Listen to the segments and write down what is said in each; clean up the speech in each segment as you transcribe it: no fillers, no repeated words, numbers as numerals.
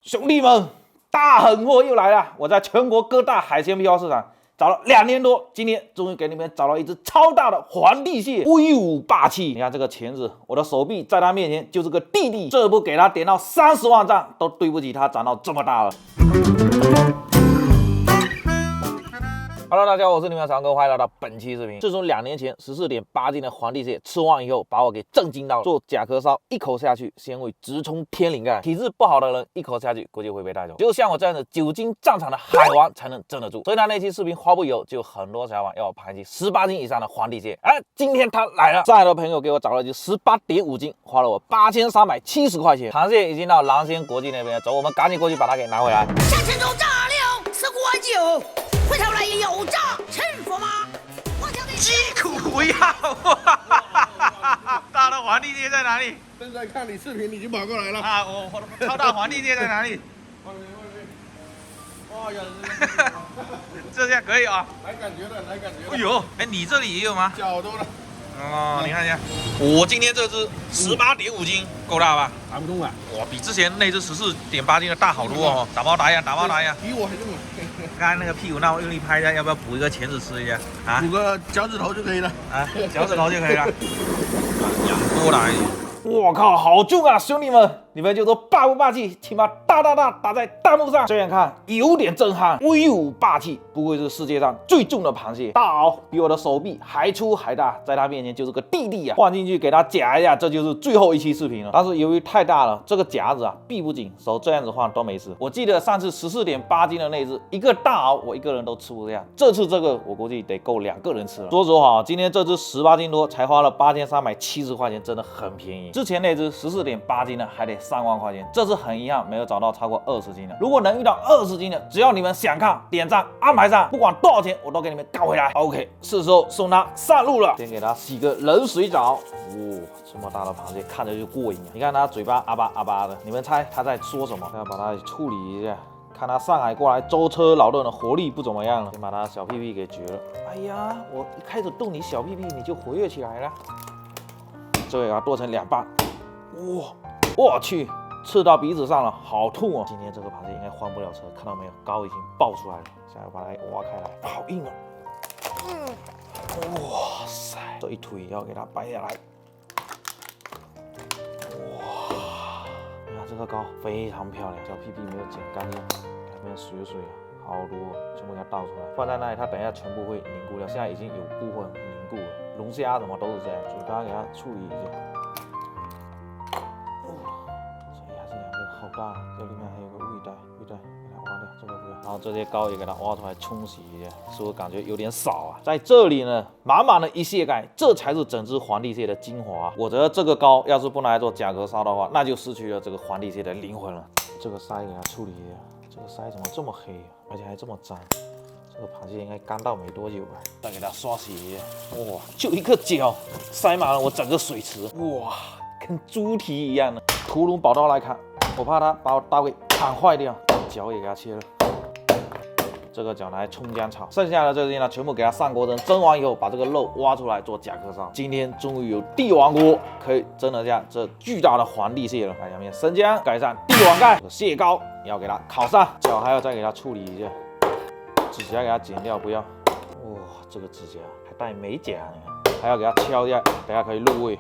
兄弟们，大狠货又来了！我在全国各大海鲜批发市场找了2年多，今天终于给你们找到一只超大的皇帝蟹，威武霸气！你看这个钳子，我的手臂在他面前就是个弟弟，这不给他点到30万赞，都对不起他长到这么大了。Hello， 大家好，我是你们的长哥，欢迎来到本期视频。自从2年前14.8斤的皇帝蟹吃完以后，把我给震惊到了。做甲壳烧，一口下去，鲜味直冲天灵盖。体质不好的人，一口下去估计会被带走。只有像我这样的久经战场的海王才能镇得住。所以他那期视频发布以后，就有很多小伙伴要我盘起18斤以上的皇帝蟹。今天他来了，上海的朋友给我找了一只18.5斤，花了我8370块钱。螃蟹已经到狼仙国际那边，走，我们赶紧过去把它给拿回来。山城中炸了4锅酒。回头来也有诈成佛吗？击苦不要！大的皇帝蟹在哪里？正在看你视频，你就跑过来了啊！我超大皇帝蟹在哪里？外面。哇呀！这下可以啊！来感觉了，来感觉了。哎呦，你这里也有吗？脚多了。哦，你看一下，我今天这只18.5斤，够大吧？打不动了。哇，比之前那只14.8斤的大好多哦！打包打一下，打包打一下。比我还重。刚才那个屁股让我用力拍一下，要不要补一个钳子吃一下？啊？补个脚趾头就可以了。啊，脚趾头就可以了。养多来。我靠，好重啊，兄弟们！你们就说霸不霸气？请把大打在弹幕上。这样看有点震撼，威武霸气，不愧是世界上最重的螃蟹。大螯比我的手臂还粗还大，在他面前就是个弟弟啊！放进去给他夹一下，这就是最后一期视频了。但是由于太大了，这个夹子啊闭不紧，手这样子晃都没事。我记得上次14.8斤的那只，一个大螯我一个人都吃不下，这次这个我估计得够2个人吃了。说实话，今天这只18斤多，才花了8370块钱，真的很便宜。之前那只14.8斤的还得3万块钱，这次很遗憾没有找到超过20斤的。如果能遇到20斤的，只要你们想看，点赞安排上，不管多少钱我都给你们搞回来。OK， 是时候送它上路了。先给它洗个冷水澡。哇，这么大的螃蟹看着就过瘾啊！你看它嘴巴阿巴阿巴的，你们猜它在说什么？要把它处理一下。看它上海过来舟车劳顿的活力不怎么样了，先把它小屁屁给绝了。哎呀，我一开始动你小屁屁，你就活跃起来了。这个给它剁成2半。哇，我去，刺到鼻子上了，好痛哦！今天这个螃蟹应该翻不了车，看到没有？膏已经爆出来了，现在把它挖开来，好硬啊！哇塞，这一腿要给它掰下来。哇，你看这个膏非常漂亮，小屁屁没有剪干净，里面水啊，好多，全部给它倒出来，放在那里，它等一下全部会凝固掉。现在已经有部分凝固了，龙虾什么都是这样，嘴巴给它处理一下。好大，这里面还有个胃袋给它挖掉，这个不要。然后这些膏也给它挖出来冲洗一下，是不是感觉有点少啊？在这里呢，满满的一蟹盖，这才是整只皇帝蟹的精华。我觉得这个膏要是不拿来做甲壳烧的话，那就失去了这个皇帝蟹的灵魂了。这个鳃给它处理一下，这个鳃怎么这么黑啊？而且还这么脏。这个螃蟹应该干到没多久吧？再给它刷洗一下。哇，就一个脚，塞满了我整个水池。哇，跟猪蹄一样的。屠龙宝刀来看。我怕它把我刀给砍坏掉，脚也给它切了。这个脚拿来葱姜炒，剩下的这些呢，全部给它上锅蒸，蒸完以后把这个肉挖出来做甲壳烧。今天终于有帝王锅可以蒸得下这巨大的皇帝蟹了。来，下面生姜盖上帝王盖，这个蟹膏要给它烤上，脚还要再给它处理一下，指甲给它剪掉，不要。哇，这个指甲还带美甲呢，还要给它敲一下，等下可以入味。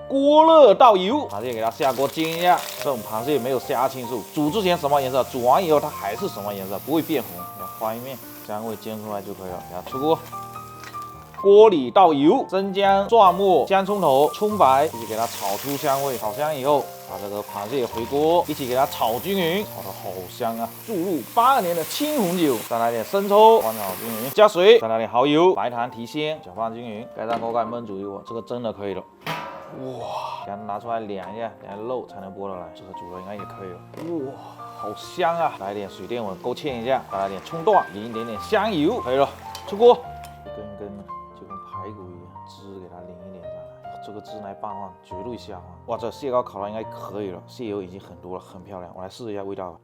锅热倒油，螃蟹给它下锅煎一下。这种螃蟹没有虾青素，煮之前什么颜色，煮完以后它还是什么颜色，不会变红。给它翻一面，香味煎出来就可以了。给它出锅，锅里倒油，生姜、蒜末、姜葱头、葱白，一起给它炒出香味。炒香以后，把这个螃蟹回锅，一起给它炒均匀，炒得好香啊！注入82年的青红酒，再来点生抽，翻炒均匀，加水，再来点蚝油，白糖提鲜，搅拌均匀，盖上锅盖焖煮一会儿，这个蒸的可以了。哇，给它拿出来晾一下，等下肉才能剥得来。这个煮的应该也可以了。哇，好香啊！来点水淀粉勾芡一下，再来点葱段，淋一点点香油，可以了。出锅，一根一根的，就跟排骨一样，汁给它淋一点上来。这个汁来拌饭绝对下饭。哇，这蟹膏烤的应该可以了，蟹油已经很多了，很漂亮。我来试一下味道吧。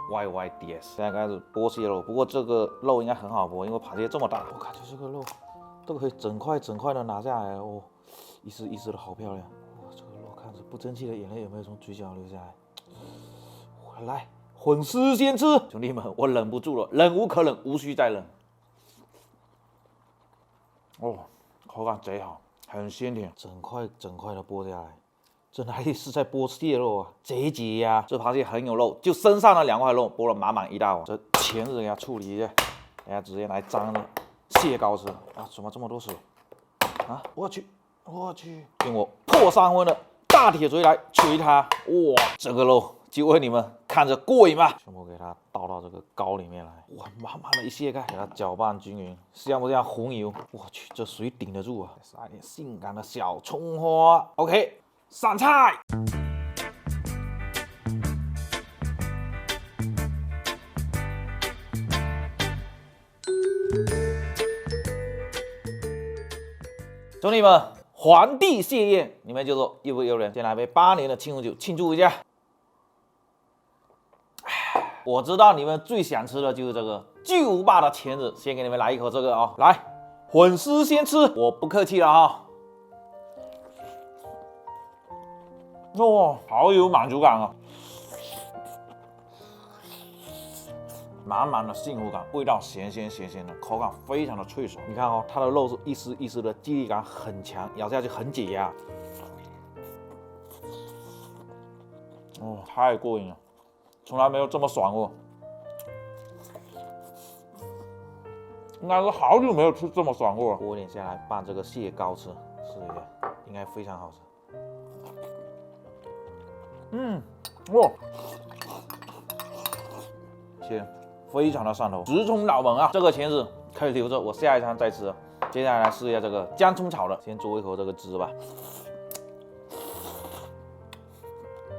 哇 ，YYDS， 现在开始剥蟹肉，不过这个肉应该很好剥，因为螃蟹这么大，我感觉这个肉都可以整块的拿下来了哦，一丝一丝的好漂亮。哇，这个肉不争气的眼泪有没有从嘴角流下来？来，混丝先吃，兄弟们，我忍不住了，忍无可忍，无需再忍。哦，口感贼好，很鲜甜，整块的剥下来。这哪里是在剥蟹肉啊，贼解呀！这螃蟹很有肉，就身上的2块肉剥了满满一大碗。这钳子给它处理一下，等下直接来沾着蟹膏吃啊！怎么这么多水啊？我去！用我破3分的大铁锤来锤它！哇，这个肉就为你们看着过瘾吧！全部给它倒到这个膏里面来，哇，满满的一蟹盖，给它搅拌均匀，像不像红油？我去，这水顶得住啊！撒一点性感的小葱花 ，OK。上菜。兄弟们，皇帝蟹宴，你们就说诱不诱人？先来杯8年的青红酒庆祝一下。我知道你们最想吃的就是这个巨无霸的钳子，先给你们来一口这个啊、来，混丝先吃，我不客气了啊。哇，好有满足感啊！满满的幸福感，味道咸鲜的，口感非常的脆爽。你看哦，它的肉是一丝一丝的，肌理感很强，咬下去很解压。哦，太过瘾了，从来没有这么爽过。应该是好久没有吃这么爽过了。拨点下来拌这个蟹膏吃，试一下，应该非常好吃。哇，蟹非常的上头，直冲脑门啊！这个钳子可以留着，我下一餐再吃。接下来试一下这个姜葱炒的，先嘬一口这个汁吧。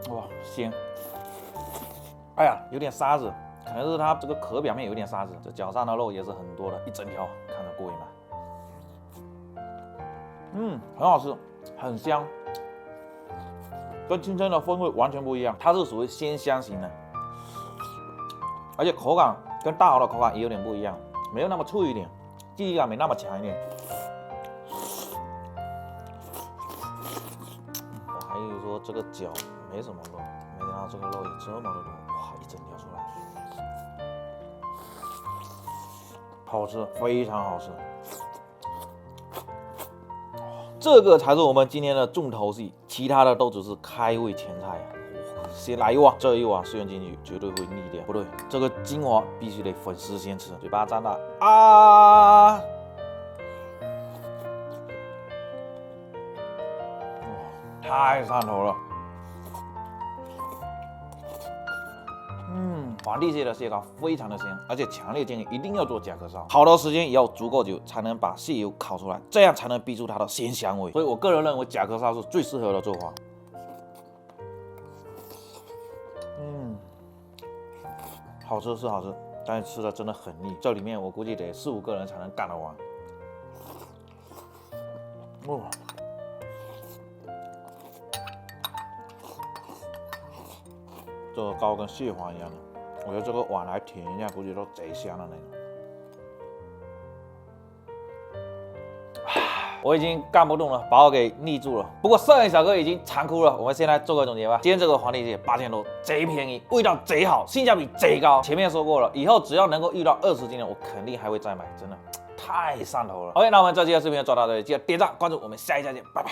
哇，鲜！哎呀，有点沙子，可能是它这个壳表面有点沙子。这脚上的肉也是很多的，一整条，看着过瘾吧？很好吃，很香。跟清蒸的风味完全不一样，它是属于鲜香型的，而且口感跟大蚝的口感也有点不一样，没有那么脆一点，记忆感没那么强一点。我还以为说这个脚没什么肉，没想到这个肉有这么的多，哇，一整条出来，好吃，非常好吃。这个才是我们今天的重头戏，其他的都只是开胃前菜啊！先来一碗，这一碗吃进去绝对会腻掉。不对，这个精华必须得粉丝先吃，嘴巴张大啊！哇，太上头了。皇帝蟹的蟹膏非常的鲜，而且强烈建议一定要做甲壳烧，烤的时间也要足够久，才能把蟹油烤出来，这样才能逼出它的鲜香味。所以我个人认为甲壳烧是最适合的做法。好吃是好吃，但是吃的真的很腻，这里面我估计得4、5个人才能干得完。哇！这个膏跟蟹黄一样的，我觉得这个碗来舔一下，估计都贼香的那种。我已经干不动了，把我给腻住了。不过摄影小哥已经馋哭了，我们先来做个总结吧。今天这个皇帝蟹8000多，贼便宜，味道贼好，性价比贼高。前面说过了，以后只要能够遇到20斤的，我肯定还会再买，真的太上头了。OK， 那我们这期的视频就做到这里，记得点赞关注，我们下一期再见，拜拜。